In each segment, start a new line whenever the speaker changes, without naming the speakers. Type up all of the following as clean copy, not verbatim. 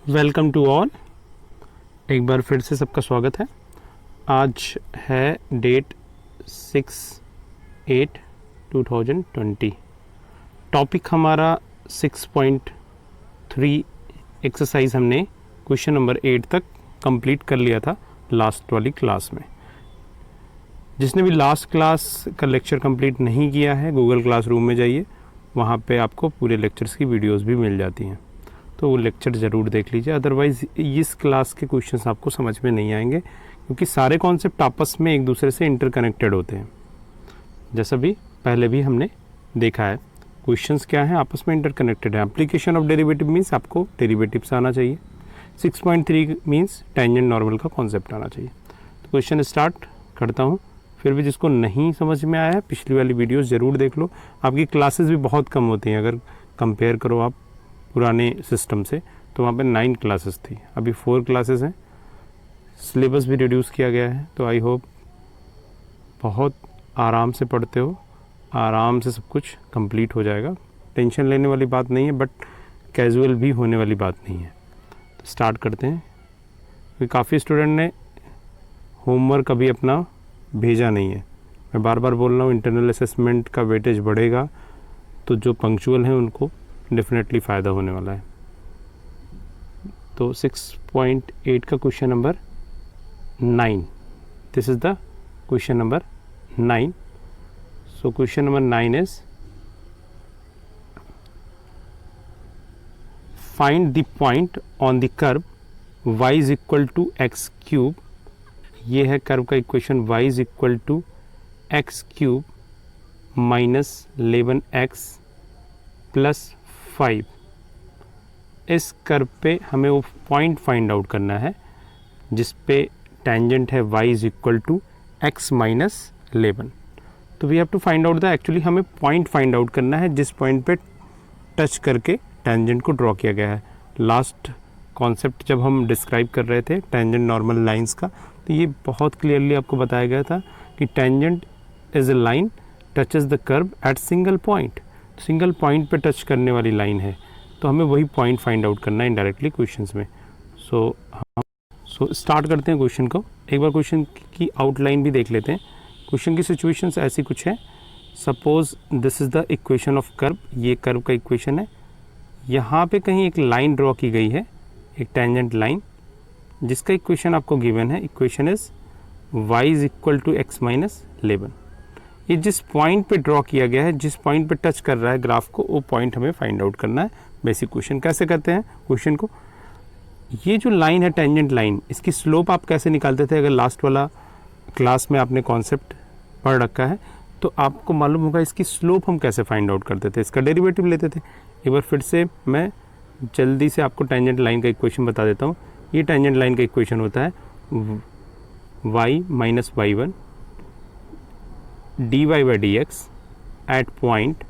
Welcome to all. एक बार फिर से सबका स्वागत है। आज है डेट 6/8/2020। टॉपिक हमारा 6.3 एक्सरसाइज हमने क्वेश्चन नंबर 8 तक कंप्लीट कर लिया था लास्ट वाली क्लास में। जिसने भी लास्ट क्लास का लेक्चर कंप्लीट नहीं किया है, गूगल क्लासरूम में जाइए, वहाँ पे आपको पूरे लेक्चर्स की वीडियोस भी मिल जाती हैं, तो वो लेक्चर ज़रूर देख लीजिए। अदरवाइज़ इस क्लास के क्वेश्चंस आपको समझ में नहीं आएंगे, क्योंकि सारे कॉन्सेप्ट आपस में एक दूसरे से इंटरकनेक्टेड होते हैं। जैसा भी पहले भी हमने देखा है, क्वेश्चंस क्या है, आपस में इंटरकनेक्टेड है। एप्लीकेशन ऑफ डेरिवेटिव मीन्स आपको डेरिवेटिव्स आना चाहिए। 6.3 मीन्स टेंजेंट नॉर्मल का कॉन्सेप्ट आना चाहिए। तो क्वेश्चन स्टार्ट करता हूँ। फिर भी जिसको नहीं समझ में आया है, पिछली वाली वीडियोज़ ज़रूर देख लो। आपकी क्लासेस भी बहुत कम होती हैं, अगर कंपेयर करो आप पुराने सिस्टम से, तो वहाँ पे 9 क्लासेस थी, अभी 4 क्लासेस हैं। सिलेबस भी रिड्यूस किया गया है, तो आई होप बहुत आराम से पढ़ते हो, आराम से सब कुछ कंप्लीट हो जाएगा। टेंशन लेने वाली बात नहीं है, बट कैजुअल भी होने वाली बात नहीं है। तो स्टार्ट करते हैं, क्योंकि काफ़ी स्टूडेंट ने होमवर्क अभी अपना भेजा नहीं है। मैं बार बार बोल रहा हूँ, इंटरनल असेसमेंट का वेटेज बढ़ेगा, तो जो पंक्चुअल हैं उनको डेफिनेटली फ़ायदा होने वाला है। तो 6.8 का question number 9, this is the question number 9। So question number 9 is find the point on the curve y is equal to x cube. ये है कर्व का equation, y is equal to x cube minus 11x plus 5। इस curve पे हमें वो point find out करना है जिस पे टेंजेंट है y is equal to x minus 11। तो we have to find out the, actually हमें पॉइंट फाइंड आउट करना है जिस पॉइंट पे टच करके टेंजेंट को ड्रॉ किया गया है। लास्ट कॉन्सेप्ट जब हम डिस्क्राइब कर रहे थे टेंजेंट नॉर्मल लाइंस का, तो ये बहुत क्लियरली आपको बताया गया था कि tangent is a line touches the curve at single point. Single point पे टच करने वाली लाइन है, तो हमें वही पॉइंट फाइंड आउट करना है इनडायरेक्टली क्वेश्चंस में। सो स्टार्ट करते हैं क्वेश्चन को। एक बार क्वेश्चन की आउटलाइन भी देख लेते हैं। क्वेश्चन की सिचुएशंस ऐसी कुछ है। Suppose this is the equation of curve, ये कर्व का इक्वेशन है। यहाँ पे कहीं एक लाइन ड्रॉ की गई है, एक टेंजेंट लाइन, जिसका इक्वेशन आपको गिवन है। Equation is y is equal to x minus 11। ये जिस पॉइंट पे ड्रॉ किया गया है, जिस पॉइंट पे टच कर रहा है ग्राफ को, वो पॉइंट हमें फाइंड आउट करना है। बेसिक क्वेश्चन कैसे करते हैं क्वेश्चन को, ये जो लाइन है टेंजेंट लाइन, इसकी स्लोप आप कैसे निकालते थे? अगर लास्ट वाला क्लास में आपने कॉन्सेप्ट पढ़ रखा है तो आपको मालूम होगा इसकी स्लोप हम कैसे फाइंड आउट करते थे, इसका डेरिवेटिव लेते थे। एक बार फिर से मैं जल्दी से आपको टेंजेंट लाइन का इक्वेशन बता देता हूँ। ये टेंजेंट लाइन का इक्वेशन होता है y minus y1 dy by d x at point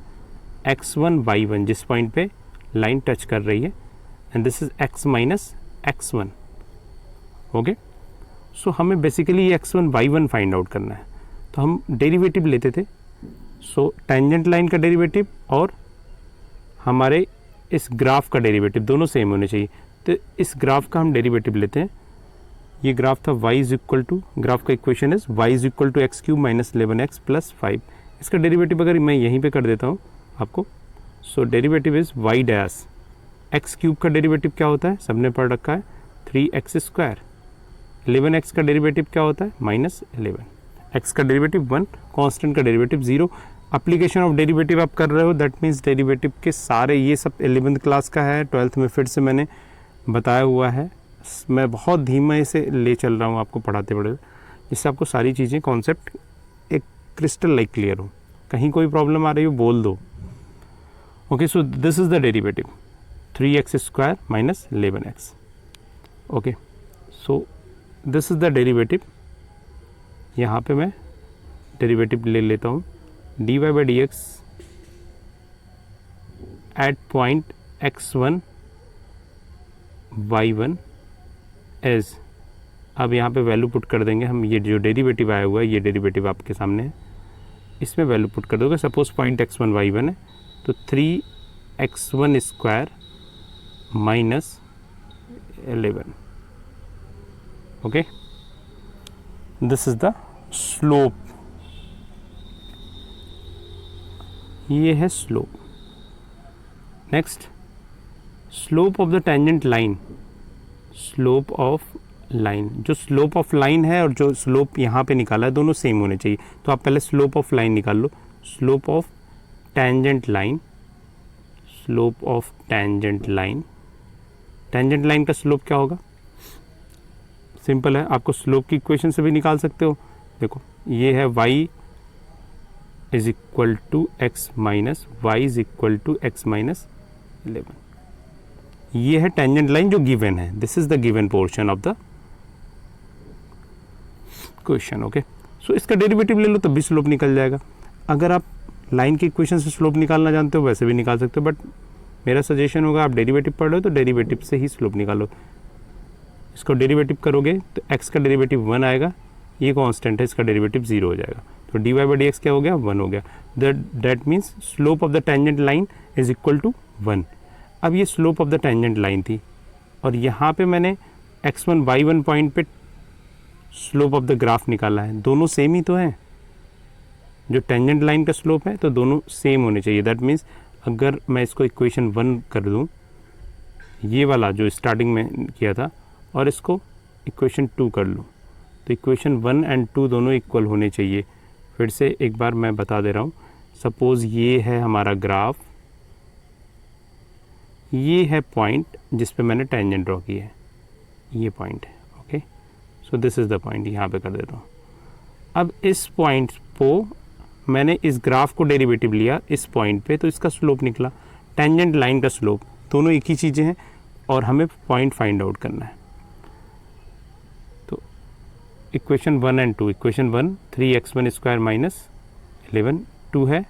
x1 y1, जिस पॉइंट पे लाइन टच कर रही है, and this is x minus x1। Okay, so हमें बेसिकली ये x1 y1 फाइंड आउट करना है, तो हम डेरिवेटिव लेते थे। सो टेंजेंट लाइन का डेरिवेटिव और हमारे इस ग्राफ का डेरिवेटिव दोनों सेम होने चाहिए। तो इस ग्राफ का हम डेरिवेटिव लेते हैं। ये ग्राफ था y is equal to, graph का equation is y is equal to x cube minus 11x plus 5। इसका डेरिवेटिव अगर मैं यहीं पे कर देता हूँ आपको, so derivative is y dash x cube का डेरिवेटिव क्या होता है, सबने पढ़ रखा है 3x स्क्वायर। 11x का डेरिवेटिव क्या होता है, माइनस 11। x का डेरिवेटिव 1, कांस्टेंट का डेरिवेटिव 0। एप्लीकेशन ऑफ डेरिवेटिव आप कर रहे हो, दैट मीन्स डेरिवेटिव के सारे, ये सब 11th क्लास का है, 12th में फिर से मैंने बताया हुआ है। मैं बहुत धीमे से ले चल रहा हूँ आपको पढ़ाते पढ़ाते, जिससे आपको सारी चीज़ें कॉन्सेप्ट एक क्रिस्टल लाइक क्लियर हो। कहीं कोई प्रॉब्लम आ रही हो बोल दो। Okay, so this is the derivative 3x square minus 11x। Okay, so this is the derivative. यहाँ पे मैं डेरिवेटिव ले लेता हूँ dy by d x at point x1 y1 as, अब यहाँ पे वैल्यू पुट कर देंगे हम। ये जो डेरिवेटिव आया हुआ है, ये डेरिवेटिव आपके सामने है, इसमें वैल्यू पुट कर दोगे। सपोज पॉइंट x1 y1 है, तो 3x1 square minus 11. Okay, this is the slope. ये है slope. Next, slope of the tangent line. Slope of line, जो slope of line है और जो slope यहाँ पे निकाला है दोनों सेम होने चाहिए. तो आप पहले slope of line निकाल लो. Slope of tangent line. Slope of tangent line. Tangent line का slope क्या होगा? सिंपल है, आपको स्लोप की इक्वेशन से भी निकाल सकते हो. देखो ये है y is equal to x minus y is equal to x minus 11. ये है टेंजेंट लाइन जो गिवन है. This is the given portion of the question. Okay, so इसका डेरिवेटिव ले लो तो भी स्लोप निकल जाएगा. अगर आप लाइन की इक्वेशन से स्लोप निकालना जानते हो वैसे भी निकाल सकते हो, बट मेरा सजेशन होगा आप डेरिवेटिव पढ़ लो तो डेरिवेटिव से ही स्लोप निकालो. इसको डेरिवेटिव करोगे तो x का डेरिवेटिव 1 आएगा, ये कांस्टेंट है, इसका डेरिवेटिव 0 हो जाएगा. तो dy बाई डी एक्स क्या हो गया? 1 हो गया. That means slope of the tangent line is equal to 1. अब ये slope of the tangent line थी और यहाँ पे मैंने x1 y1 पॉइंट पे स्लोप ऑफ द ग्राफ निकाला है. दोनों सेम ही तो हैं. जो टेंजेंट लाइन का स्लोप है तो दोनों सेम होने चाहिए. दैट मीन्स अगर मैं इसको इक्वेशन 1 कर दूँ, ये वाला जो स्टार्टिंग में किया था, और इसको इक्वेशन 2 कर लूँ, तो इक्वेशन 1 एंड 2 दोनों इक्वल होने चाहिए. फिर से एक बार मैं बता दे रहा हूँ. सपोज़ ये है हमारा ग्राफ, ये है पॉइंट जिस पे मैंने टेंजेंट ड्रॉ की है, ये पॉइंट है. Okay, so this is the point, यहाँ पे कर देता हूँ. अब इस पॉइंट को मैंने इस ग्राफ को डेरिवेटिव लिया इस पॉइंट पे, तो इसका स्लोप निकला. टेंजेंट लाइन का स्लोप, दोनों एक ही चीज़ें हैं और हमें पॉइंट फाइंड आउट करना है. तो equation 1 and 2, equation 1 3x1 square minus 11, 2 है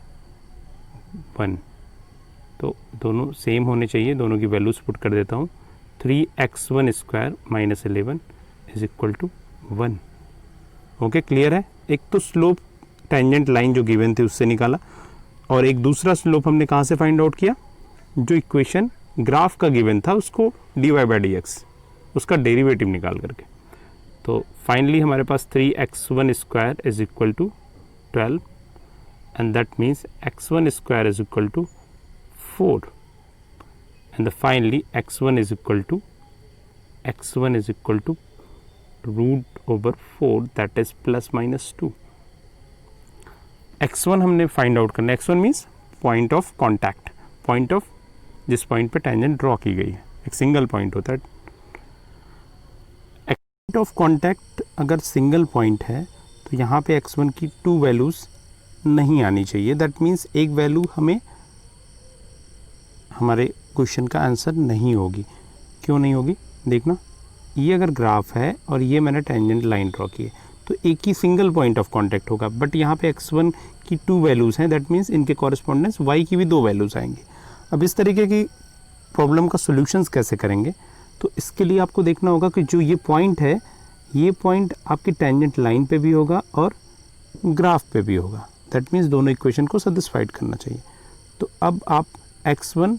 1, तो दोनों सेम होने चाहिए. दोनों की वैल्यूज पुट कर देता हूँ. 3x1 square minus 11 is equal to 1. Okay, clear है. एक तो स्लोप टेंजेंट लाइन जो गिवन थी उससे निकाला, और एक दूसरा स्लोप हमने कहाँ से फाइंड आउट किया? जो इक्वेशन ग्राफ का गिवन था उसको dy बाई डी एक्स, उसका डेरिवेटिव निकाल करके. तो फाइनली हमारे पास 3x1 square is equal to 12 and that means x1 square is equal to 4 and finally x1 is equal to root over 4 that is plus minus 2. x1 हमने find out करना. x1 means point of contact, point of जिस point पे tangent draw की गई है. एक single point होता है. पॉइंट ऑफ कॉन्टैक्ट अगर सिंगल पॉइंट है तो यहाँ पे x1 की 2 वैल्यूज़ नहीं आनी चाहिए. दैट मीन्स एक वैल्यू हमें हमारे क्वेश्चन का आंसर नहीं होगी. क्यों नहीं होगी? देखना, ये अगर ग्राफ है और ये मैंने टेंजेंट लाइन ड्रॉ की है तो एक ही सिंगल पॉइंट ऑफ कॉन्टैक्ट होगा, बट यहाँ पे x1 की 2 वैल्यूज़ हैं. दैट मीन्स इनके कॉरेस्पॉन्डेंस y की भी 2 वैल्यूज़ आएंगी. अब इस तरीके की प्रॉब्लम का सॉल्यूशंस कैसे करेंगे? तो इसके लिए आपको देखना होगा कि जो ये पॉइंट है, ये पॉइंट आपकी टेंजेंट लाइन पे भी होगा और ग्राफ पे भी होगा. दैट मीन्स दोनों इक्वेशन को सेटिस्फाइड करना चाहिए. तो अब आप x1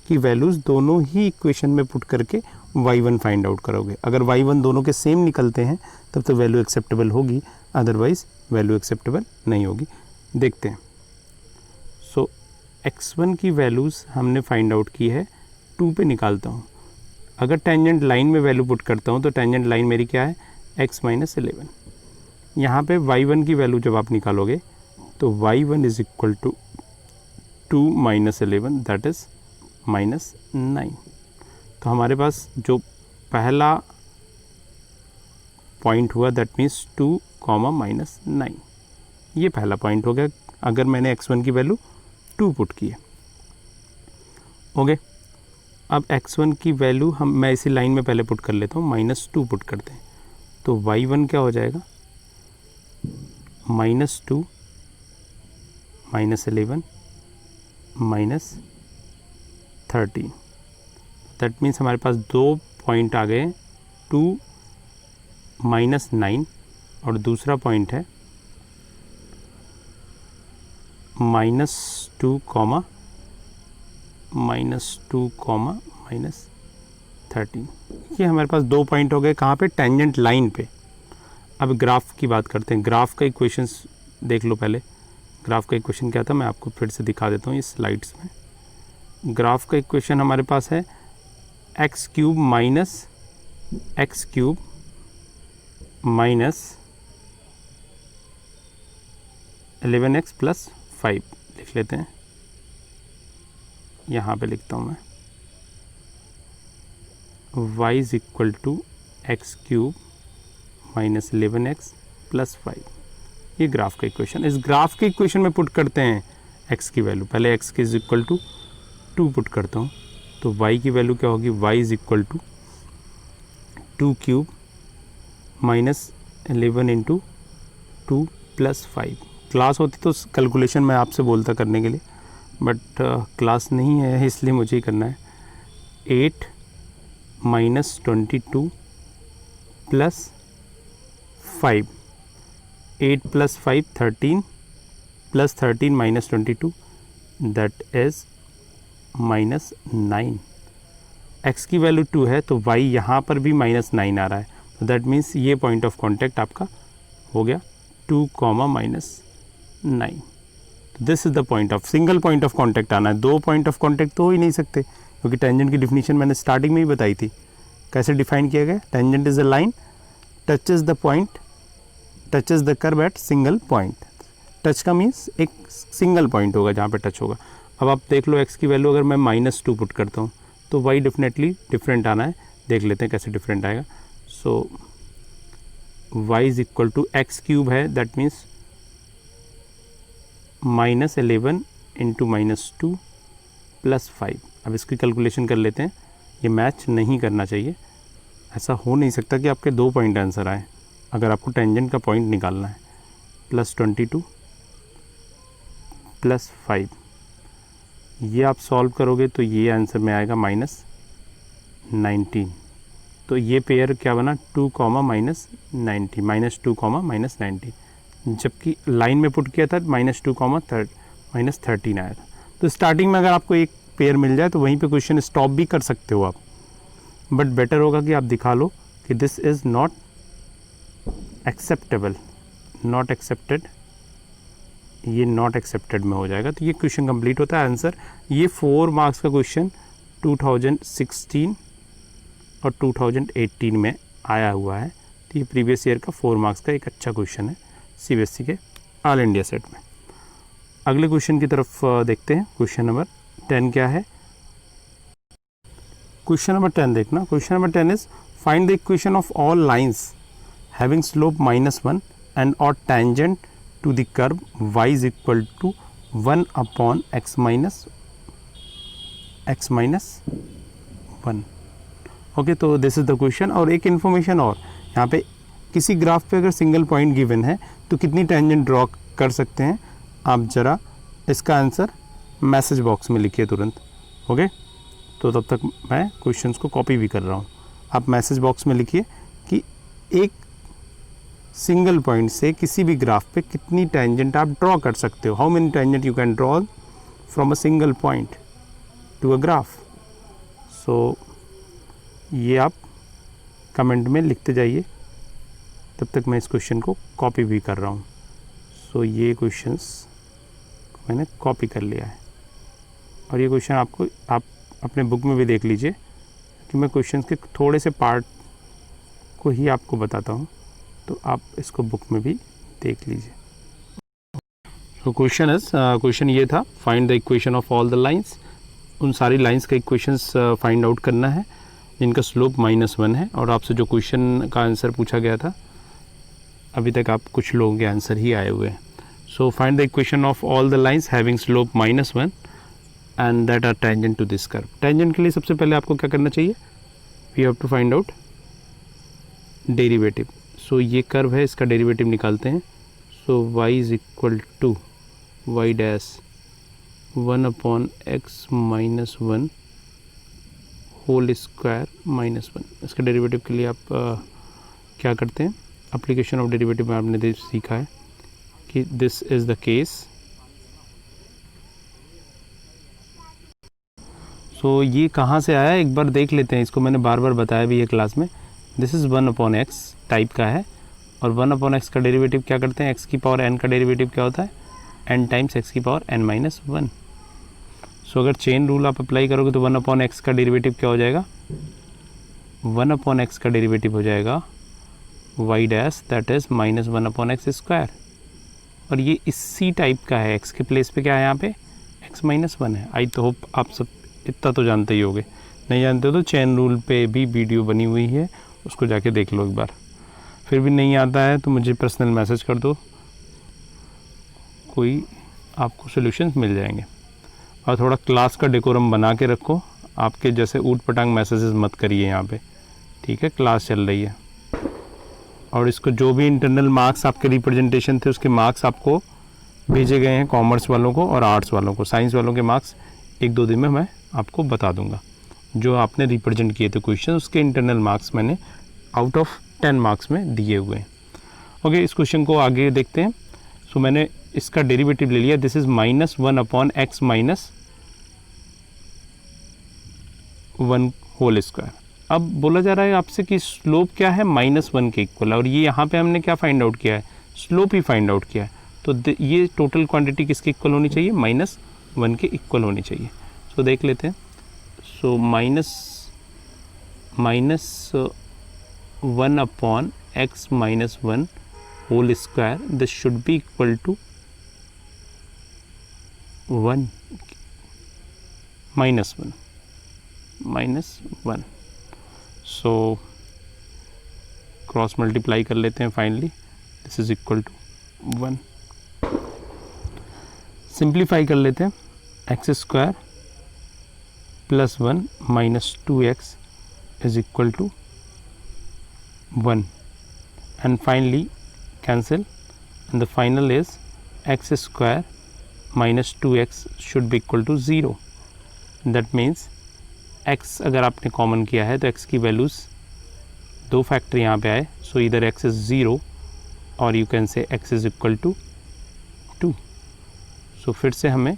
की वैल्यूज़ दोनों ही इक्वेशन में पुट करके y1 फाइंड आउट करोगे. अगर y1 दोनों के सेम निकलते हैं तब तो वैल्यू एक्सेप्टेबल होगी, अदरवाइज वैल्यू एक्सेप्टेबल नहीं होगी. देखते हैं. सो x1 की वैल्यूज़ हमने फाइंड आउट की है, 2 पे निकालता हूँ. अगर टेंजेंट लाइन में वैल्यू पुट करता हूँ तो टेंजेंट लाइन मेरी क्या है? x minus 11. यहाँ पे y1 की वैल्यू जब आप निकालोगे तो y1 is equal to 2 minus 11 that is minus 9. तो हमारे पास जो पहला पॉइंट हुआ दैट मीन्स 2 कॉमा माइनस 9, ये पहला पॉइंट हो गया अगर मैंने x1 की वैल्यू 2 पुट की है. ओके, अब x1 की वैल्यू मैं इसी लाइन में पहले पुट कर लेता हूँ, -2 पुट करते हैं. तो y1 क्या हो जाएगा? -2 माइनस 11 माइनस 13. दैट मीन्स हमारे पास 2 पॉइंट आ गए, 2 माइनस 9 और दूसरा पॉइंट है -2 कॉमा -2 कॉमा 13। ये हमारे पास 2 पॉइंट हो गए कहाँ पे, टेंजेंट लाइन पे। अब ग्राफ की बात करते हैं। ग्राफ का इक्वेशंस देख लो पहले। ग्राफ का इक्वेशन क्या था, मैं आपको फिर से दिखा देता हूँ इस स्लाइड्स में। ग्राफ का इक्वेशन हमारे पास है x cube minus 11x plus 5 लिख लेते हैं। यहाँ पे लिखता हूँ मैं y is equal to x cube minus 11x plus 5। ये ग्राफ का इक्वेशन। इस ग्राफ के इक्वेशन में पुट करते हैं x की वैल्यू। पहले x की इज इक्वल टू 2 पुट करता हूँ, तो y की वैल्यू क्या होगी, y is equal to 2 cube minus 11 into 2 plus 5। Class होती तो कैलकुलेशन मैं आपसे बोलता करने के लिए, बट क्लास नहीं है इसलिए मुझे ही करना है। 8 minus 22 plus 5, 8 plus 5 13 plus 13 minus 22 that is minus 9। x की वैल्यू 2 है तो y यहाँ पर भी माइनस 9 आ रहा है, तो दैट मीन्स ये पॉइंट ऑफ कॉन्टैक्ट आपका हो गया 2 comma minus 9। This is the point of, single point of contact आना है। 2 पॉइंट ऑफ कॉन्टैक्ट तो हो ही नहीं सकते, क्योंकि टेंजेंट की डिफिनीशन मैंने स्टार्टिंग में ही बताई थी। कैसे डिफाइन किया गया, tangent is a line touches the point, touches the curve at single point. Touch का मीन्स एक सिंगल पॉइंट होगा जहाँ पे टच होगा। अब आप देख लो x की वैल्यू अगर मैं -2 पुट करता हूँ तो y डेफिनेटली डिफरेंट आना है। देख लेते हैं कैसे डिफरेंट आएगा। So y is equal to x cube है, दैट मीन्स -11 इंटू -2 प्लस 5। अब इसकी कैलकुलेशन कर लेते हैं। ये मैच नहीं करना चाहिए, ऐसा हो नहीं सकता कि आपके 2 पॉइंट आंसर आए अगर आपको टेंजेंट का पॉइंट निकालना है। प्लस 22 प्लस 5, ये आप सॉल्व करोगे तो ये आंसर में आएगा -19। तो ये पेयर क्या बना, 2 कॉमा माइनस 90, -2 कॉमा माइनस 90। जबकि लाइन में पुट किया था -2 कॉमा -13 आया था। तो स्टार्टिंग में अगर आपको एक पेयर मिल जाए तो वहीं पे क्वेश्चन स्टॉप भी कर सकते हो आप, बट बेटर होगा कि आप दिखा लो कि this is not acceptable, not accepted, ये नॉट एक्सेप्टेड में हो जाएगा। तो ये क्वेश्चन कंप्लीट होता है। आंसर ये 4 मार्क्स का क्वेश्चन 2016 और 2018 में आया हुआ है। तो ये प्रीवियस ईयर का 4 मार्क्स का एक अच्छा क्वेश्चन है CBSE के ऑल इंडिया सेट में। अगले क्वेश्चन की तरफ देखते हैं। क्वेश्चन नंबर 10 क्या है, क्वेश्चन नंबर 10 देखना। Question number 10 is find the equation of all lines having slope -1 and और tangent to the curve y is equal to 1 upon x minus 1। Okay, तो दिस इज द क्वेश्चन। और एक information और, यहाँ पे किसी graph पे अगर सिंगल पॉइंट गिवन है तो कितनी टेंजेंट ड्रॉ कर सकते हैं आप ज़रा इसका आंसर मैसेज बॉक्स में लिखिए तुरंत। ओके, तो तब तक मैं क्वेश्चंस को कॉपी भी कर रहा हूँ। आप मैसेज बॉक्स में लिखिए कि एक सिंगल पॉइंट से किसी भी ग्राफ पे कितनी टेंजेंट आप ड्रॉ कर सकते हो, how many tangent you can draw from a single point to a graph. So ये आप कमेंट में लिखते जाइए, तब तक मैं इस क्वेश्चन को कॉपी भी कर रहा हूँ। सो ये क्वेश्चंस मैंने कॉपी कर लिया है और ये क्वेश्चन आपको आप अपने बुक में भी देख लीजिए कि मैं क्वेश्चंस के थोड़े से पार्ट को ही आपको बताता हूँ, तो आप इसको बुक में भी देख लीजिए। तो क्वेश्चन ये था, find the equation of all the lines. उन सारी लाइंस का इक्वेशंस फाइंड आउट करना है जिनका स्लोप -1 है। और आपसे जो क्वेश्चन का आंसर पूछा गया था अभी तक आप कुछ लोगों के आंसर ही आए हुए हैं। So find the equation of all the lines having slope -1 and that are tangent to this curve. Tangent के लिए सबसे पहले आपको क्या करना चाहिए, we have to find out derivative. So ये कर्व है, इसका डेरिवेटिव निकालते हैं। So y is equal to y dash 1 upon x minus 1 whole square -1। इसके डेरिवेटिव के लिए आप क्या करते हैं, एप्लीकेशन ऑफ डेरिवेटिव में आपने सीखा है कि दिस इज़ द केस। सो ये कहाँ से आया एक बार देख लेते हैं, इसको मैंने बार बार बताया भी है क्लास में। दिस इज़ 1/x टाइप का है, और 1/x का डेरिवेटिव क्या करते हैं, x की पावर n का डेरिवेटिव क्या होता है, n टाइम्स x की पावर n-1। सो अगर चेन रूल आप अप्लाई करोगे तो 1/x का डेरिवेटिव क्या हो जाएगा, 1/x का डेरिवेटिव हो जाएगा y dash that is -1/x²। और ये इसी टाइप का है, x के प्लेस पे क्या है यहाँ पे x-1 है। आई तो होप आप सब इतना तो जानते ही होगे, नहीं जानते हो तो चेन रूल पे भी वीडियो बनी हुई है, उसको जाके देख लो एक बार। फिर भी नहीं आता है तो मुझे पर्सनल मैसेज कर दो, कोई आपको सॉल्यूशंस मिल जाएंगे। और थोड़ा क्लास का डेकोरम बना के रखो, आपके जैसे ऊट पटांग मैसेजेस मत करिए यहाँ पे, ठीक है, क्लास चल रही है। और इसको जो भी इंटरनल मार्क्स आपके रिप्रेजेंटेशन थे उसके मार्क्स आपको भेजे गए हैं, कॉमर्स वालों को और आर्ट्स वालों को। साइंस वालों के मार्क्स 1-2 दिन में मैं आपको बता दूंगा। जो आपने रिप्रेजेंट किए थे क्वेश्चन उसके इंटरनल मार्क्स मैंने आउट ऑफ 10 मार्क्स में दिए हुए हैं। ओके, इस क्वेश्चन को आगे देखते हैं। सो मैंने इसका डेरिवेटिव ले लिया, this is -1/x -1 whole square. अब बोला जा रहा है आपसे कि स्लोप क्या है, -1 के इक्वल, और ये यहाँ पे हमने क्या फाइंड आउट किया है, स्लोप ही फाइंड आउट किया है। तो ये टोटल क्वांटिटी किसके इक्वल होनी चाहिए, -1 के इक्वल होनी चाहिए। सो देख लेते हैं। So -1/x -1 whole square, this should be equal to 1 -1। So cross multiply कर लेते हैं finally, this is equal to 1। Simplify कर लेते हैं, x² + 1 - 2x is equal to 1, and finally cancel, and the final is x² - 2x should be equal to 0. That means x अगर आपने common किया है तो x की वैल्यूज़ 2 फैक्टर यहाँ पे आए, सो इधर x is 0 और you can say x is equal to 2। सो फिर से हमें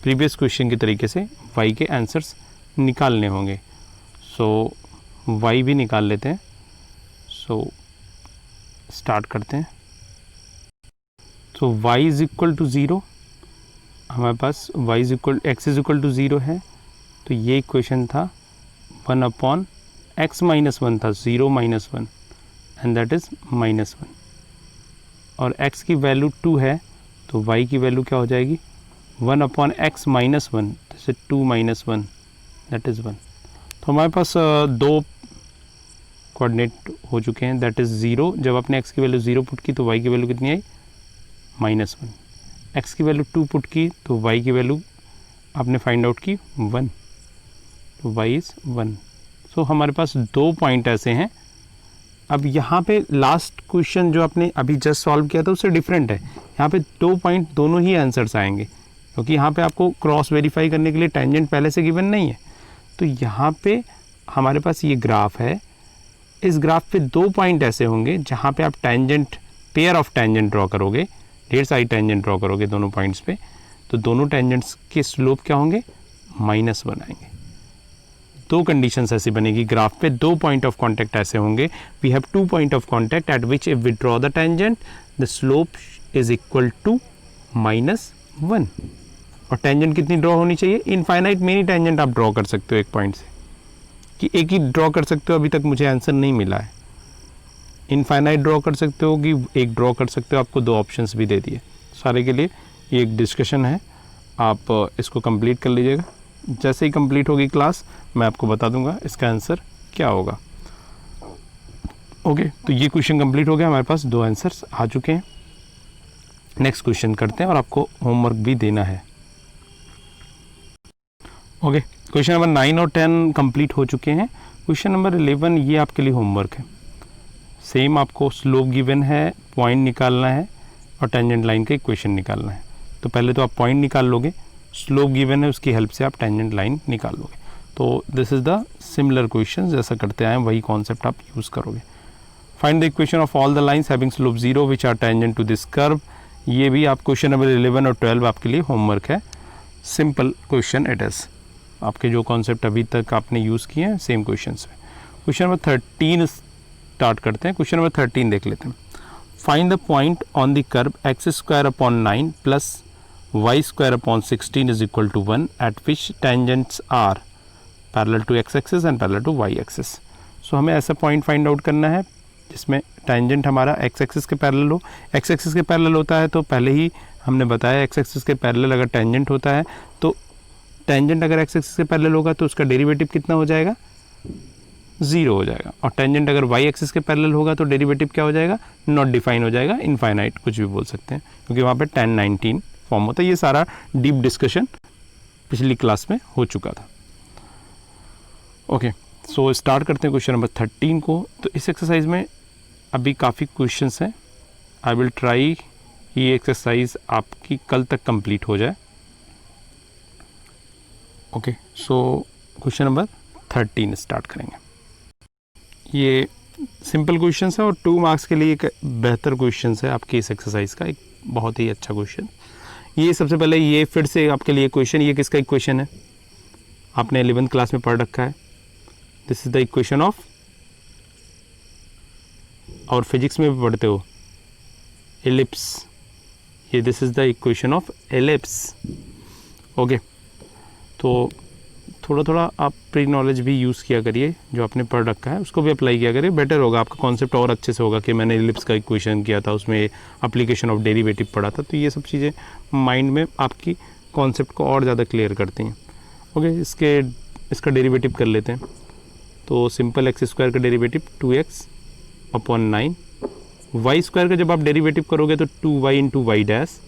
प्रीवियस क्वेश्चन की तरीके से y के आंसर्स निकालने होंगे। सो y भी निकाल लेते हैं। सो स्टार्ट करते हैं। So y is equal to 0, हमारे पास x इज इक्वल टू 0 है, तो ये इक्वेशन था 1/x -1 था, 0 -1 एंड दैट इज -1, और x की वैल्यू 2 है तो y की वैल्यू क्या हो जाएगी, 1/x -1, जैसे 2 - 1 दैट इज़ 1। तो हमारे पास 2 कोऑर्डिनेट हो चुके हैं, दैट इज़ 0। जब आपने x की वैल्यू 0 पुट की तो y की वैल्यू कितनी आई, -1। x की वैल्यू 2 पुट की तो y की वैल्यू आपने फाइंड आउट की 1, तो y इज़ 1। सो हमारे पास 2 पॉइंट ऐसे हैं। अब यहाँ पे लास्ट क्वेश्चन जो आपने अभी जस्ट सॉल्व किया था उससे डिफरेंट है, यहाँ पे 2 पॉइंट दोनों ही आंसर्स आएंगे, क्योंकि यहाँ पे आपको क्रॉस वेरीफाई करने के लिए टेंजेंट पहले से गिवन नहीं है। तो यहाँ पे हमारे पास ये ग्राफ है, इस ग्राफ पे 2 पॉइंट ऐसे होंगे जहाँ पे आप tangent, pair of tangent draw करोगे, ढेर सारी टेंजेंट ड्रॉ करोगे दोनों पॉइंट्स पे, तो दोनों टेंजेंट्स के स्लोप क्या होंगे, -1 आएंगे। 2 कंडीशंस ऐसी बनेगी ग्राफ पे, 2 पॉइंट ऑफ कॉन्टैक्ट ऐसे होंगे, we have 2 point of contact at which if we draw the tangent the slope is equal to -1। और टेंजेंट कितनी ड्रॉ होनी चाहिए, इनफाइनाइट मेनी टेंजेंट आप ड्रॉ कर सकते हो एक पॉइंट से, कि एक ही ड्रॉ कर सकते हो, अभी तक मुझे आंसर नहीं मिला है। इनफाइनाइट ड्रॉ कर सकते हो कि एक ड्रॉ कर सकते हो, आपको 2 ऑप्शंस भी दे दिए। सारे के लिए ये एक डिस्कशन है, आप इसको कंप्लीट कर लीजिएगा। जैसे ही कंप्लीट होगी क्लास मैं आपको बता दूंगा इसका आंसर क्या होगा। ओके, तो ये क्वेश्चन कंप्लीट हो गया, हमारे पास 2 आंसर्स आ चुके हैं। नेक्स्ट क्वेश्चन करते हैं और आपको होमवर्क भी देना है। ओके, क्वेश्चन नंबर 9 और 10 कंप्लीट हो चुके हैं। क्वेश्चन नंबर 11 ये आपके लिए होमवर्क है। सेम आपको स्लोप गिवन है, पॉइंट निकालना है और टेंजेंट लाइन का इक्वेशन निकालना है। तो पहले तो आप पॉइंट निकाल लोगे, स्लोप गिवन है उसकी हेल्प से आप टेंजेंट लाइन निकाल लोगे। तो this is the similar question, जैसा करते आए वही कॉन्सेप्ट आप यूज़ करोगे। Find the equation of all the lines having slope 0 which are tangent to this curve. ये भी आप क्वेश्चन नंबर 11 और 12 आपके लिए होमवर्क है। Simple question it is. आपके जो कॉन्सेप्ट अभी तक आपने यूज़ किए हैं सेम क्वेश्चन में। क्वेश्चन नंबर 13 स्टार्ट करते हैं। क्वेश्चन नंबर 13 देख लेते हैं। Find the point on the curve x square upon 9 plus y square upon 16 is equal to 1 at which tangents are parallel to x axis and parallel to y axis. So हमें ऐसा point find out करना है जिसमें tangent हमारा x axis के parallel हो। X axis के parallel होता है तो पहले ही हमने बताया एक्स एक्सिस के पैरेलल अगर टेंजेंट होता है तो टेंजेंट अगर एक्स एक्सिस के पैरेलल होगा तो उसका डेरिवेटिव कितना हो जाएगा, 0 हो जाएगा। और टेंजेंट अगर वाई एक्सिस के पैरेलल होगा तो डेरिवेटिव क्या हो जाएगा, नॉट डिफाइन हो जाएगा, इनफाइनाइट कुछ भी बोल सकते हैं, क्योंकि वहाँ पे 10, 19 फॉर्म होता है। ये सारा डीप डिस्कशन पिछली क्लास में हो चुका था। ओके, सो स्टार्ट करते हैं क्वेश्चन नंबर 13 को। तो इस एक्सरसाइज में अभी काफ़ी क्वेश्चंस हैं। आई विल ट्राई ये एक्सरसाइज आपकी कल तक कंप्लीट हो जाए। ओके, सो क्वेश्चन नंबर 13 स्टार्ट करेंगे। ये सिंपल क्वेश्चन है और 2 मार्क्स के लिए एक बेहतर क्वेश्चन है आपके इस एक्सरसाइज का, एक बहुत ही अच्छा क्वेश्चन। ये सबसे पहले ये फिर से आपके लिए क्वेश्चन, ये किसका इक्वेशन है, आपने 11th क्लास में पढ़ रखा है। This is the equation of, और फिजिक्स में भी पढ़ते हो, एलिप्स। ये this is the equation of ellipse. Okay, तो थोड़ा थोड़ा आप प्री नॉलेज भी यूज़ किया करिए, जो आपने पढ़ रखा है उसको भी अप्लाई किया करिए, बेटर होगा, आपका कॉन्सेप्ट और अच्छे से होगा कि मैंने एलिप्स का इक्वेशन किया था, उसमें एप्लीकेशन ऑफ डेरिवेटिव पढ़ा था। तो ये सब चीज़ें माइंड में आपकी कॉन्सेप्ट को और ज़्यादा क्लियर करती हैं। ओके, इसका डेरिवेटिव कर लेते हैं। तो सिंपल एक्स स्क्वायर का derivative 2x upon 9, y square का जब आप डेरिवेटिव करोगे तो 2y into y dash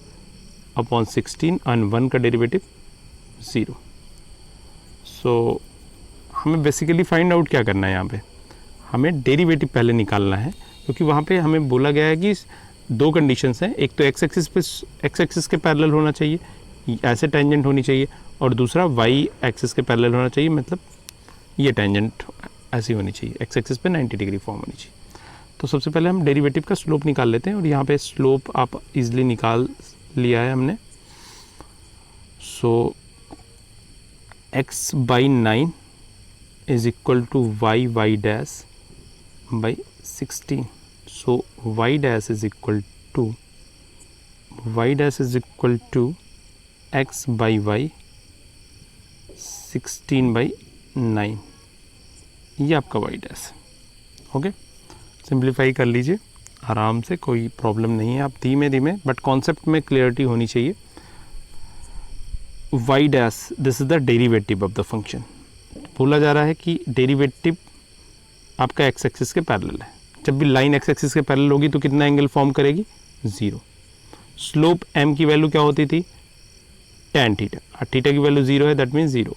upon 16 and 1 का डेरिवेटिव 0। सो हमें बेसिकली फाइंड आउट क्या करना है, यहाँ पे हमें डेरिवेटिव पहले निकालना है, क्योंकि वहाँ पे हमें बोला गया है कि 2 कंडीशंस हैं। एक तो एक्स एक्सिस के पैरेलल होना चाहिए, ऐसे टेंजेंट होनी चाहिए, और दूसरा वाई एक्सिस के पैरेलल होना चाहिए, मतलब ये टेंजेंट ऐसी होनी चाहिए, एक्स एक्सिस पे 90 डिग्री फॉर्म होनी चाहिए। तो सबसे पहले हम डेरिवेटिव का स्लोप निकाल लेते हैं, और यहाँ पे स्लोप आप इजीली निकाल लिया है हमने। So x by 9 is equal to y dash by 16। So y dash is equal to x by y 16 by 9, ये आपका वाई डैश। ओके, सिंप्लीफाई कर लीजिए आराम से, कोई प्रॉब्लम नहीं है, आप धीमे धीमे, बट कॉन्सेप्ट में क्लियरिटी होनी चाहिए। y dash, this is the derivative of the function. बोला जा रहा है कि डेरिवेटिव आपका एक्स एक्सिस के पैरेलल है। जब भी लाइन एक्स एक्सिस के पैरेलल होगी तो कितना एंगल फॉर्म करेगी, 0। स्लोप m की वैल्यू क्या होती थी, tan थीटा, और थीटा की वैल्यू 0 है, दैट मीन्स 0,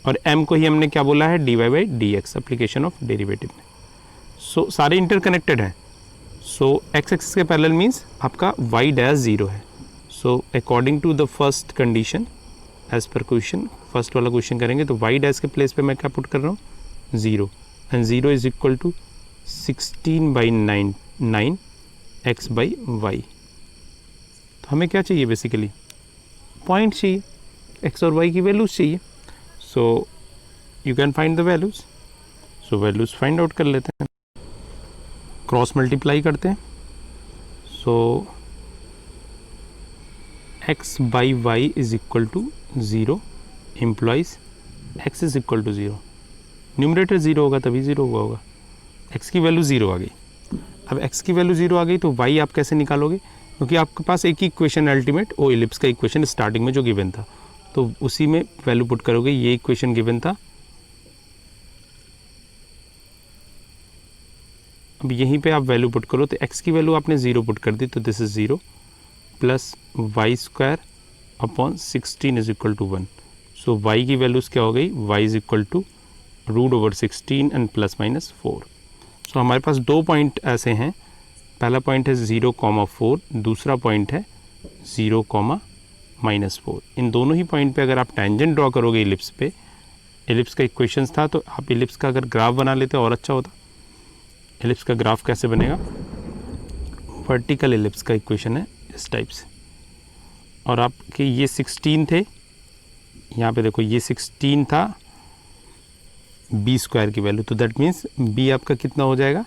और m को ही हमने क्या बोला है, dy by d x, application of derivative में। सो सारे इंटरकनेक्टेड हैं। सो एक्स एक्सिस के पैरेलल मीन्स आपका y डैश 0 है। So according to the first condition as per question, first वाला क्वेश्चन करेंगे तो y डैश के प्लेस पे मैं क्या पुट कर रहा हूँ, 0, and 0 is equal to 16 by 9 x by y. तो हमें क्या चाहिए, बेसिकली पॉइंट चाहिए, x और y की वैल्यूज चाहिए। So you can find the values. So values find out कर लेते हैं, क्रॉस मल्टीप्लाई करते हैं। So x by y is equal to 0 implies x is equal to 0। Numerator 0 होगा तभी 0 हुआ होगा, x की वैल्यू 0 आ गई। अब x की वैल्यू 0 आ गई तो y आप कैसे निकालोगे, क्योंकि आपके पास एक ही इक्वेशन अल्टीमेट, वो एलिप्स का इक्वेशन स्टार्टिंग में जो गिवन था, तो उसी में वैल्यू पुट करोगे। ये इक्वेशन गिवन था, अब यहीं पे आप वैल्यू पुट करो, तो x की वैल्यू आपने 0 पुट कर दी, तो this is 0 plus y square upon 16 is equal to 1। So y की वैल्यूज़ क्या हो गई, y is equal to √16 and plus minus 4। So हमारे पास 2 पॉइंट ऐसे हैं, पहला पॉइंट है 0,4, दूसरा पॉइंट है 0,-4। इन दोनों ही पॉइंट पे अगर आप टेंजेंट ड्रॉ करोगे एलिप्स पे, एलिप्स का इक्वेशन था, तो आप एलिप्स का अगर ग्राफ बना लेते और अच्छा होता। एलिप्स का ग्राफ कैसे बनेगा, वर्टिकल एलिप्स का इक्वेशन है इस टाइप से, और आपके ये 16 थे, यहाँ पे देखो ये 16 था बी स्क्वायर की वैल्यू, तो दैट मीन्स बी आपका कितना हो जाएगा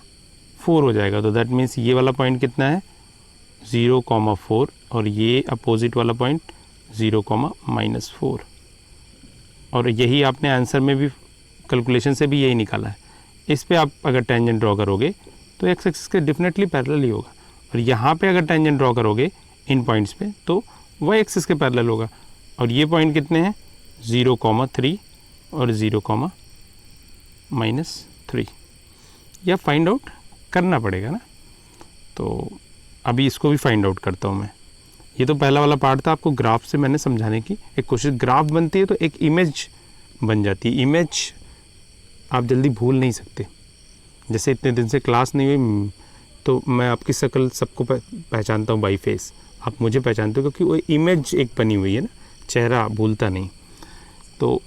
4 हो जाएगा। तो दैट मीन्स ये वाला पॉइंट कितना है 0,4 और ये अपोजिट वाला पॉइंट 0,-4। और यही आपने आंसर में भी कैलकुलेशन से भी यही निकाला है। इस पे आप अगर टेंजेंट ड्रॉ करोगे तो एक्स एक्सिस के डेफिनेटली पैरेलल ही होगा, और यहाँ पे अगर टेंजेंट ड्रॉ करोगे इन पॉइंट्स पे तो वाई एक्सिस के पैरेलल होगा। और ये पॉइंट कितने हैं 0,3 और 0,-3, या फाइंड आउट करना पड़ेगा ना। तो अभी इसको भी फाइंड आउट करता हूँ मैं। ये तो पहला वाला पार्ट था, आपको ग्राफ से मैंने समझाने की एक कोशिश। ग्राफ बनती है तो एक इमेज बन जाती है, इमेज आप जल्दी भूल नहीं सकते। जैसे इतने दिन से क्लास नहीं हुई तो मैं आपकी शक्ल सबको पहचानता हूँ बाई फेस, आप मुझे पहचानते हो क्योंकि वो इमेज एक बनी हुई है ना, चेहरा भूलता नहीं। तो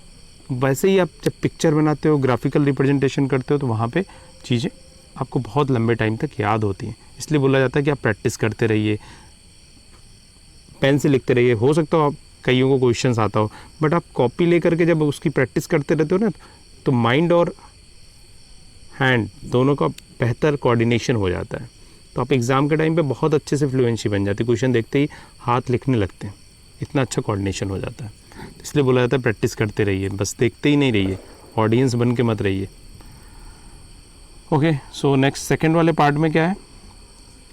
वैसे ही आप जब पिक्चर बनाते हो, ग्राफिकल रिप्रेजेंटेशन करते हो, तो वहाँ पे चीज़ें आपको बहुत लंबे टाइम तक याद होती हैं। इसलिए बोला जाता है कि आप प्रैक्टिस करते रहिए, पेन से लिखते रहिए। हो सकता हो आप कईयों को क्वेश्चंस आता हो, बट आप कॉपी लेकर के जब उसकी प्रैक्टिस करते रहते हो ना, तो माइंड और हैंड दोनों का बेहतर कोऑर्डिनेशन हो जाता है। तो आप एग्ज़ाम के टाइम पे बहुत अच्छे से फ्लुएंसी बन जाती है, क्वेश्चन देखते ही हाथ लिखने लगते हैं, इतना अच्छा कोऑर्डिनेशन हो जाता है। इसलिए बोला जाता है प्रैक्टिस करते रहिए, बस देखते ही नहीं रहिए, ऑडियंस बन के मत रहिए। ओके, सो नेक्स्ट सेकंड वाले पार्ट में क्या है,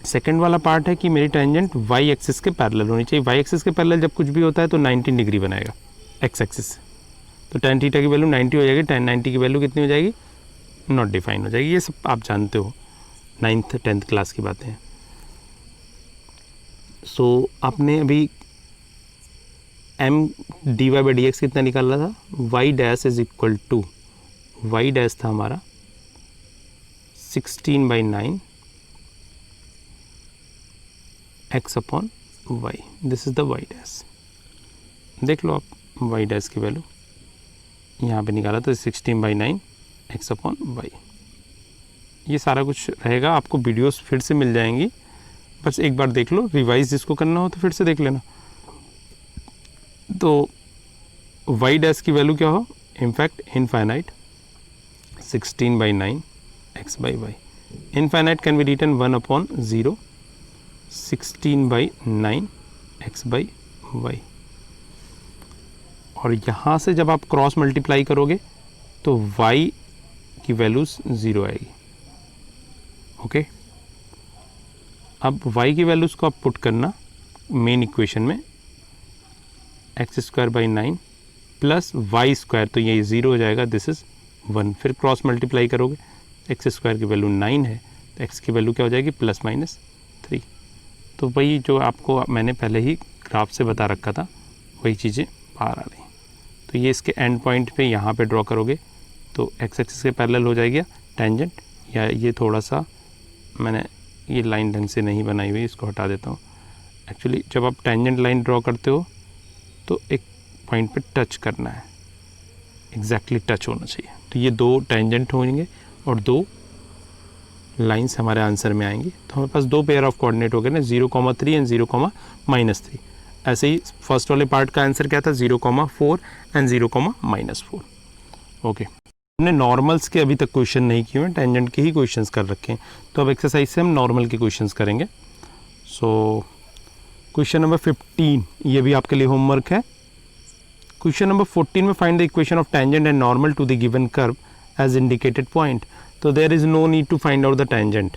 सेकंड वाला पार्ट है कि मेरी टेंजेंट वाई एक्सिस के पैरेलल होनी चाहिए। वाई एक्सिस के पैरेलल जब कुछ भी होता है तो 90 डिग्री बनाएगा एक्स एक्सिस से। तो tan थीटा की वैल्यू 90 हो जाएगी, tan 90 की वैल्यू कितनी हो जाएगी, नॉट डिफाइन हो जाएगी। ये सब आप जानते हो, 9th 10th क्लास की बातें हैं। सो आपने अभी m dy/dx कितना निकाला था, y dash is equal to, y dash था हमारा 16/9 x upon y, this is the y dash. देख लो आप y डैश की वैल्यू यहाँ पे निकाला तो 16/9 x अपॉन y। ये सारा कुछ रहेगा, आपको वीडियोस फिर से मिल जाएंगी, बस एक बार देख लो, रिवाइज जिसको करना हो तो फिर से देख लेना। तो y डैश की वैल्यू क्या हो, in fact infinite 16/9 x/y। Infinite can be written 1/0 16/9 x/y। और यहाँ से जब आप क्रॉस मल्टीप्लाई करोगे तो y की वैल्यूज 0 आएगी। ओके, अब y की वैल्यूज को आप पुट करना मेन इक्वेशन में, x²/9 प्लस वाई स्क्वायर, तो ये 0 हो जाएगा, दिस इज 1। फिर क्रॉस मल्टीप्लाई करोगे, x² की वैल्यू 9 है तो x की वैल्यू क्या हो जाएगी, +-3। तो वही जो आपको मैंने पहले ही ग्राफ से बता रखा था, वही चीज़ें बाहर आ रही। तो ये इसके एंड पॉइंट पे यहाँ पे ड्रॉ करोगे तो एक्स एक्सिस के पैरेलल हो जाएगी टेंजेंट। या ये थोड़ा सा मैंने ये लाइन ढंग से नहीं बनाई हुई, इसको हटा देता हूँ। एक्चुअली जब आप टेंजेंट लाइन ड्रॉ करते हो तो एक पॉइंट पे टच करना है, एग्जैक्टली टच होना चाहिए। तो ये 2 टेंजेंट होंगे और 2 लाइंस हमारे आंसर में आएंगी। तो हमारे पास 2 पेयर ऑफ कोऑर्डिनेट हो गए ना, 0,3 एंड 0,-3। ऐसे ही फर्स्ट वाले पार्ट का आंसर क्या था, 0,4 एंड 0,-4। ओके, हमने नॉर्मल्स के अभी तक क्वेश्चन नहीं किए हैं, टेंजेंट के ही क्वेश्चंस कर रखे हैं। तो अब एक्सरसाइज से हम नॉर्मल के क्वेश्चंस करेंगे। सो क्वेश्चन नंबर 15, ये भी आपके लिए होमवर्क है। क्वेश्चन नंबर 14 में find the equation of tangent and normal to the given curve as indicated point. तो there is no need to find out the tangent.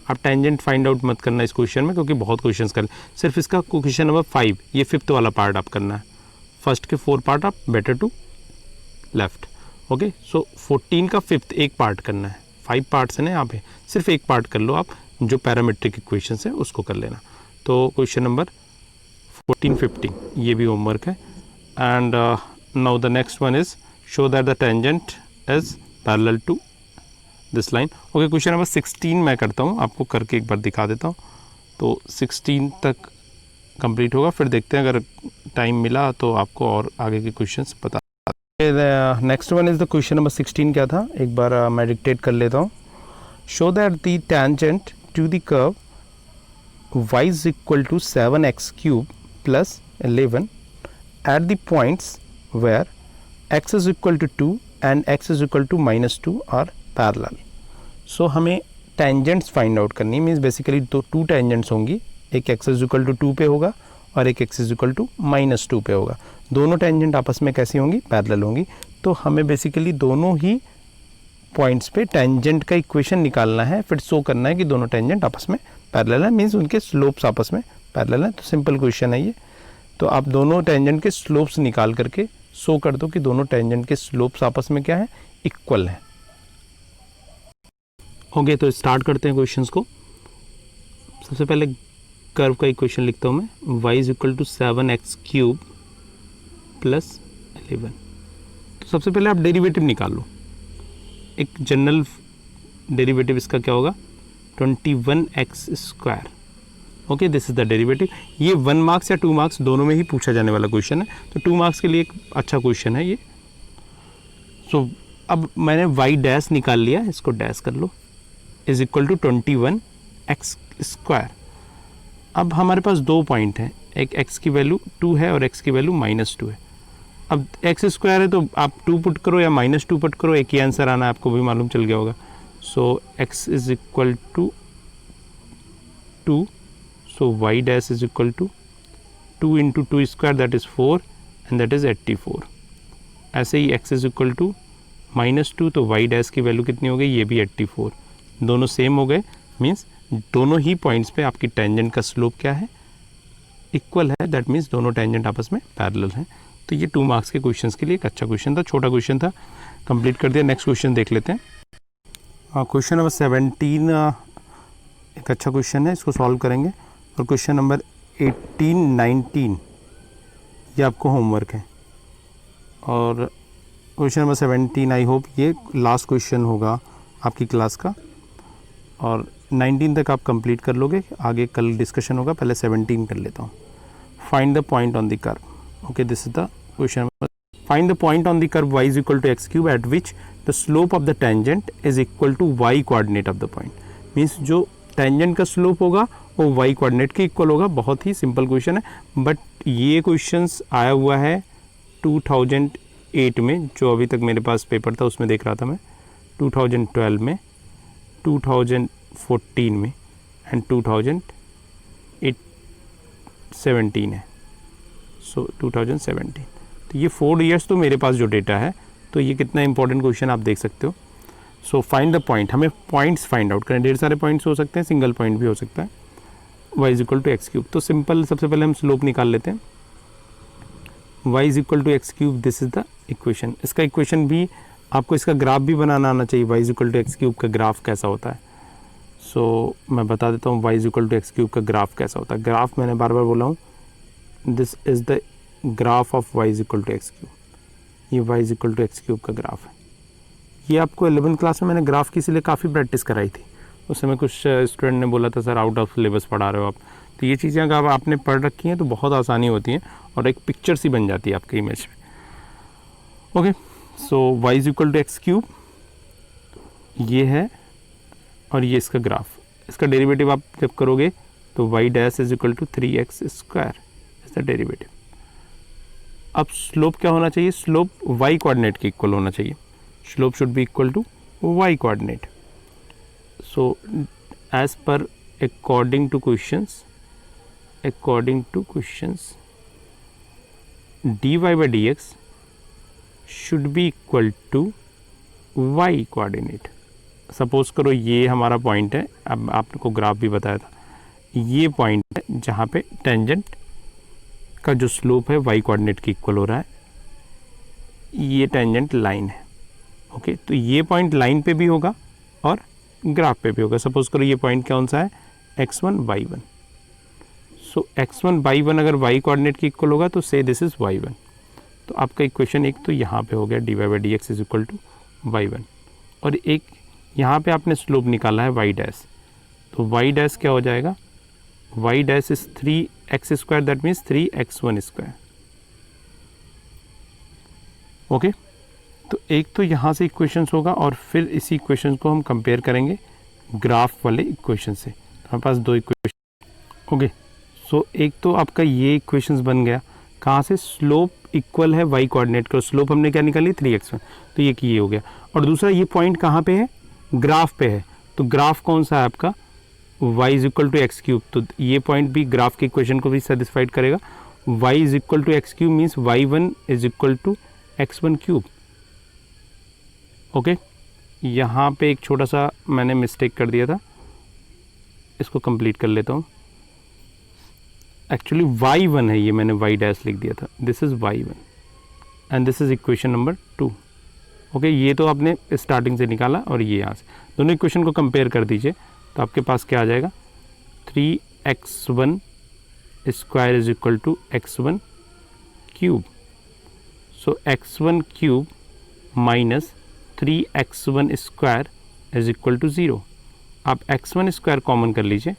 आप टेंजेंट फाइंड आउट मत करना इस क्वेश्चन में, क्योंकि बहुत क्वेश्चंस कर, सिर्फ इसका क्वेश्चन नंबर 5, ये 5th वाला पार्ट आप करना है। फर्स्ट के 4 पार्ट आप बेटर टू लेफ्ट। ओके, सो 14 का 5th एक पार्ट करना है, 5 पार्ट्स हैं ना यहाँ पे, सिर्फ एक पार्ट कर लो आप, जो पैरामीट्रिक इक्वेशन है उसको कर लेना। तो क्वेश्चन नंबर 14, 15 ये भी होमवर्क है। And now the next one is show that the tangent is parallel to this line. Okay, question number 16 मैं करता हूँ, आपको करके एक बार दिखा देता हूँ। तो 16 तक कंप्लीट होगा, फिर देखते हैं अगर टाइम मिला तो आपको और आगे के क्वेश्चंस बता। Next one is the question number 16 क्या था, एक बार मैं डिक्टेट कर लेता हूँ। Show that the tangent to the curve y is equal to 7x cube plus 11 at the points where x is equal to 2 and x is equal to -2 are parallel. So हमें tangents find out करनी, means basically तो 2 tangents होंगी, एक x is equal to 2 पे होगा और एक x is equal to -2 पे होगा। दोनों टेंजेंट आपस में कैसी होंगी, पैरेलल होंगी। तो हमें बेसिकली दोनों ही पॉइंट्स पे टेंजेंट का इक्वेशन निकालना है, फिर शो करना है कि दोनों टेंजेंट आपस में पैरेलल है, मीन्स उनके स्लोप्स आपस में पैरेलल है। तो सिंपल क्वेश्चन है ये। तो आप दोनों टेंजेंट के स्लोप्स निकाल करके शो कर दो कि दोनों टेंजेंट के स्लोप्स आपस में क्या है, इक्वल है। ओके, तो स्टार्ट करते हैं क्वेश्चंस को। सबसे पहले कर्व का इक्वेशन लिखता हूँ मैं, y is equal to 7x³ plus 11। तो सबसे पहले आप डेरिवेटिव निकाल लो। एक जनरल डेरिवेटिव इसका क्या होगा, 21x²। Okay, this is the derivative. ये 1 मार्क्स या 2 मार्क्स दोनों में ही पूछा जाने वाला क्वेश्चन है, तो 2 मार्क्स के लिए एक अच्छा क्वेश्चन है ये। सो अब मैंने y डैश निकाल लिया, इसको डैश कर लो, इज इक्वल टू 21x²। अब हमारे पास 2 पॉइंट हैं, एक x की वैल्यू 2 है और x की वैल्यू -2 है। अब x² है तो आप 2 पुट करो या -2 पुट करो, एक ही आंसर आना है, आपको भी मालूम चल गया होगा। So x is equal to 2, so y dash is equal to 2 into 2² that is 4 and that is 84। ऐसे ही x इज इक्वल टू -2, तो y डैश की वैल्यू कितनी हो गई, ये भी 84। दोनों सेम हो गए, मीन्स दोनों ही पॉइंट्स पे आपकी टेंजेंट का स्लोप क्या है, इक्वल है। दैट मीन्स दोनों टेंजेंट आपस में पैरेलल हैं। तो ये 2 मार्क्स के क्वेश्चंस के लिए एक अच्छा क्वेश्चन था, छोटा क्वेश्चन था, कंप्लीट कर दिया। नेक्स्ट क्वेश्चन देख लेते हैं। क्वेश्चन नंबर 17 एक अच्छा क्वेश्चन है, इसको सॉल्व करेंगे। और क्वेश्चन नंबर 18, 19 ये आपको होमवर्क है। और क्वेश्चन नंबर 17 आई होप ये लास्ट क्वेश्चन होगा आपकी क्लास का, और 19 तक आप कंप्लीट कर लोगे, आगे कल डिस्कशन होगा। पहले 17 कर लेता हूँ। Find the point on the curve. Okay, this is the question. Find the point on the curve y is equal to x³ at which the slope of the tangent is equal to y coordinate of the point. Means जो tangent का slope होगा वो y coordinate के equal होगा। बहुत ही simple question है, but ये questions आया हुआ है 2008 में, जो अभी तक मेरे पास पेपर था उसमें देख रहा था मैं, 2012 में, 2014 में एंड 2017 है। सो 2017, तो ये 4 इयर्स तो मेरे पास जो डेटा है, तो ये कितना इंपॉर्टेंट क्वेश्चन आप देख सकते हो। सो फाइंड द पॉइंट, हमें पॉइंट्स फाइंड आउट करें। ढेर सारे पॉइंट्स हो सकते हैं, सिंगल पॉइंट भी हो सकता है। y is equal to x³। तो सिंपल, सबसे पहले हम स्लोप निकाल लेते हैं। y is equal to x³, this is the equation. इसका इक्वेशन भी आपको, इसका ग्राफ भी बनाना आना चाहिए। y is equal to x³ का ग्राफ कैसा होता है, सो मैं बता देता हूँ। y is equal to x³ का ग्राफ कैसा होता है। ग्राफ मैंने बार बार बोला हूँ, this is the graph of y is equal to x³। ये y is equal to x³ का ग्राफ है। ये आपको 11th क्लास में मैंने ग्राफ की इसलिए काफ़ी प्रैक्टिस कराई थी। उस समय कुछ स्टूडेंट ने बोला था सर आउट ऑफ सिलेबस पढ़ा रहे हो आप। तो ये चीज़ें अगर आपने पढ़ रखी हैं तो बहुत आसानी होती है और एक पिक्चर सी बन जाती है आपके इमेज में। Okay, so y is equal to x³ ये है, और ये इसका ग्राफ। इसका डेरिवेटिव आप जब करोगे तो y dash is equal to 3x² is the derivative. अब स्लोप क्या होना चाहिए, स्लोप y कोऑर्डिनेट के इक्वल होना चाहिए। Slope should be equal to y coordinate. So as per according to questions dy by dx should be equal to y coordinate. Suppose करो ये हमारा पॉइंट है, अब आपको ग्राफ भी बताया था, ये पॉइंट है जहाँ पे टेंजेंट का जो स्लोप है y कोऑर्डिनेट के इक्वल हो रहा है। ये टेंजेंट लाइन है। ओके, तो ये पॉइंट लाइन पे भी होगा और ग्राफ पे भी होगा। सपोज करो ये पॉइंट कौन सा है, x1 y1। सो x1 y1 अगर y कोऑर्डिनेट के इक्वल होगा तो से दिस इज y1। तो आपका इक्वेशन एक तो यहाँ पे हो गया dy by dx is equal to y1, और एक यहाँ पे आपने स्लोप निकाला है y डैश। तो y डैश क्या हो जाएगा, y dash is 3x², that means 3x1²। Okay, तो एक तो यहाँ से इक्वेशंस होगा और फिर इसी इक्वेशंस को हम कंपेयर करेंगे ग्राफ वाले इक्वेशन से। तो हमारे पास 2 इक्वेशन। ओके, सो एक तो आपका ये इक्वेशंस बन गया, कहाँ से, स्लोप इक्वल है वाई कोऑर्डिनेट का, स्लोप हमने क्या निकाली 3x1, तो ये हो गया। और दूसरा ये पॉइंट कहाँ पे है, ग्राफ पे है, तो ग्राफ कौन सा है आपका y is equal to x cube, तो ये पॉइंट भी ग्राफ की इक्वेशन को भी सेटिस्फाइड करेगा। y is equal to x cube means y1 is equal to x1 cube. Okay, यहाँ पे एक छोटा सा मैंने मिस्टेक कर दिया था, इसको कंप्लीट कर लेता हूँ। एक्चुअली y1 है, ये मैंने y डैश लिख दिया था, this is y1 and this is equation number 2। Okay, ये तो आपने स्टार्टिंग से निकाला और ये यहाँ से दोनों इक्वेशन को कंपेयर कर दीजिए, तो आपके पास क्या आ जाएगा 3x1 square is equal to x1 cube. So x1 cube minus 3x1 square is equal to 0। आप x1 स्क्वायर कॉमन कर लीजिए,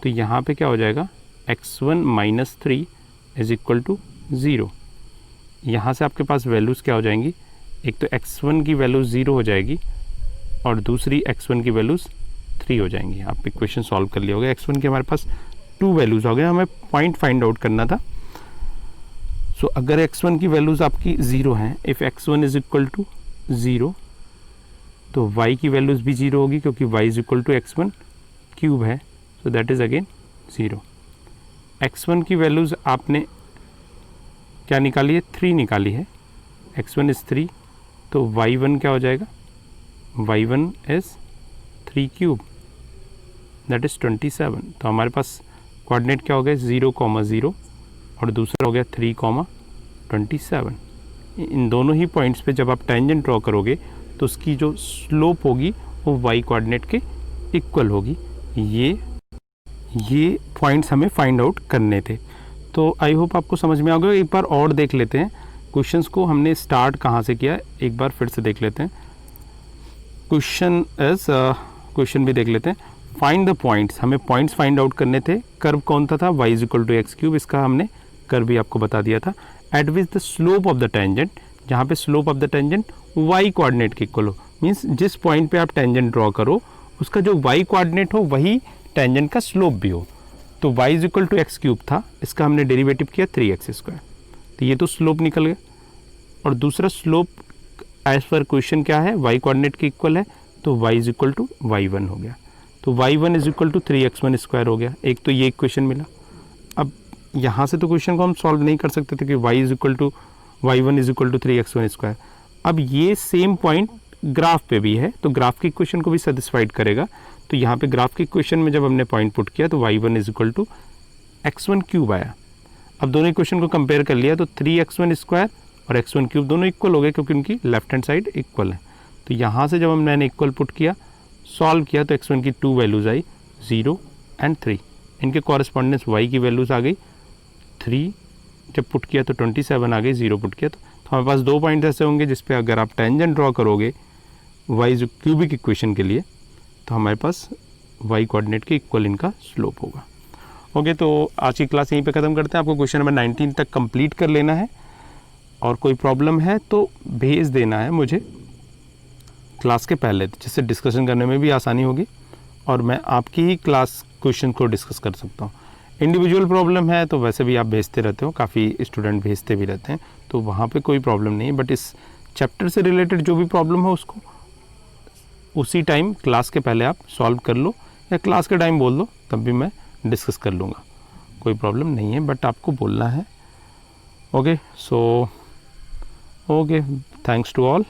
तो यहाँ पे क्या हो जाएगा x1 minus 3 is equal to 0। यहाँ से आपके पास वैल्यूज़ क्या हो जाएंगी, एक तो x1 की वैल्यू 0 हो जाएगी और दूसरी x1 की वैल्यूज़ 3 हो जाएंगी। आप इक्वेशन सॉल्व कर लिया होगा, x1 के हमारे पास 2 वैल्यूज़ हो गए, हमें पॉइंट फाइंड आउट करना था। सो अगर x1 की वैल्यूज़ आपकी 0 हैं, if x1 is equal to 0 तो y की वैल्यूज़ भी 0 होगी क्योंकि y is equal to x1 cube है, so that is again 0। x1 की वैल्यूज़ आपने क्या निकाली है, 3 निकाली है, x1 इज़ 3, तो y1 क्या हो जाएगा, y1 is 3 cube that is 27। तो हमारे पास कोऑर्डिनेट क्या हो गया 0,0 और दूसरा हो गया 3,27। इन दोनों ही पॉइंट्स पे जब आप टेंजेंट ड्रॉ करोगे तो उसकी जो स्लोप होगी वो वाई कोऑर्डिनेट के इक्वल होगी। ये पॉइंट्स हमें फाइंड आउट करने थे। तो आई होप आपको समझ में आ गया। एक बार और देख लेते हैं क्वेश्चंस को, हमने स्टार्ट कहाँ से किया, एक बार फिर से देख लेते हैं। क्वेश्चन भी देख लेते हैं। फाइंड द पॉइंट्स, हमें पॉइंट्स फाइंड आउट करने थे। कर्व कौन सा था, y is equal to x cube, इसका हमने कर्व भी आपको बता दिया था। At which the slope of the tangent, जहाँ पे slope of the tangent y coordinate के इक्वल हो, मीन्स जिस पॉइंट पे आप टेंजेंट ड्रॉ करो उसका जो y कोऑर्डिनेट हो वही टेंजेंट का स्लोप भी हो। तो y is equal to x cube था, इसका हमने डेरिवेटिव किया 3x स्क्वायर, तो ये तो स्लोप निकल गया। और दूसरा स्लोप एज पर क्वेश्चन क्या है, y कोऑर्डिनेट के इक्वल है, तो y is equal to y1 हो गया। तो y1 is equal to 3x1 square हो गया। एक तो ये इक्वेशन मिला। अब यहाँ से तो क्वेश्चन को हम सॉल्व नहीं कर सकते थे कि y is equal to y1 is equal to 3x1 square. अब ये सेम पॉइंट ग्राफ पे भी है, तो ग्राफ की इक्वेशन को भी सेटिस्फाइड करेगा। तो यहाँ पे ग्राफ की इक्वेशन में जब हमने पॉइंट पुट किया तो y1 is equal to x1 cube आया। अब दोनों इक्वेशन को कंपेयर कर लिया तो 3x1 स्क्वायर और x1 क्यूब दोनों इक्वल हो गए क्योंकि उनकी लेफ्ट हैंड साइड इक्वल है। तो यहाँ से जब मैंने इक्वल पुट किया, सॉल्व किया, तो x1 की 2 वैल्यूज़ आई 0 एंड 3। इनके कॉरेस्पॉन्डेंस y की वैल्यूज़ आ गई 3, जब पुट किया तो 27 आ गई, 0 पुट किया तो हमारे पास 2 पॉइंट ऐसे होंगे जिस पे अगर आप टेंजेंट ड्रॉ करोगे y जो क्यूबिक इक्वेशन के लिए, तो हमारे पास y कोऑर्डिनेट के इक्वल इनका स्लोप होगा। ओके, तो आज की क्लास यहीं पे ख़त्म करते हैं। आपको क्वेश्चन नंबर 19 तक कंप्लीट कर लेना है और कोई प्रॉब्लम है तो भेज देना है मुझे क्लास के पहले, जिससे डिस्कशन करने में भी आसानी होगी और मैं आपकी ही क्लास क्वेश्चन को डिस्कस कर सकता हूँ। इंडिविजुअल प्रॉब्लम है तो वैसे भी आप भेजते रहते हो, काफ़ी स्टूडेंट भेजते भी रहते हैं, तो वहाँ पे कोई प्रॉब्लम नहीं है। बट इस चैप्टर से रिलेटेड जो भी प्रॉब्लम है उसको उसी टाइम क्लास के पहले आप सॉल्व कर लो या क्लास के टाइम बोल दो, तब भी मैं डिस्कस कर लूँगा, कोई प्रॉब्लम नहीं है। बट आपको बोलना है। Okay, so okay, thanks to all.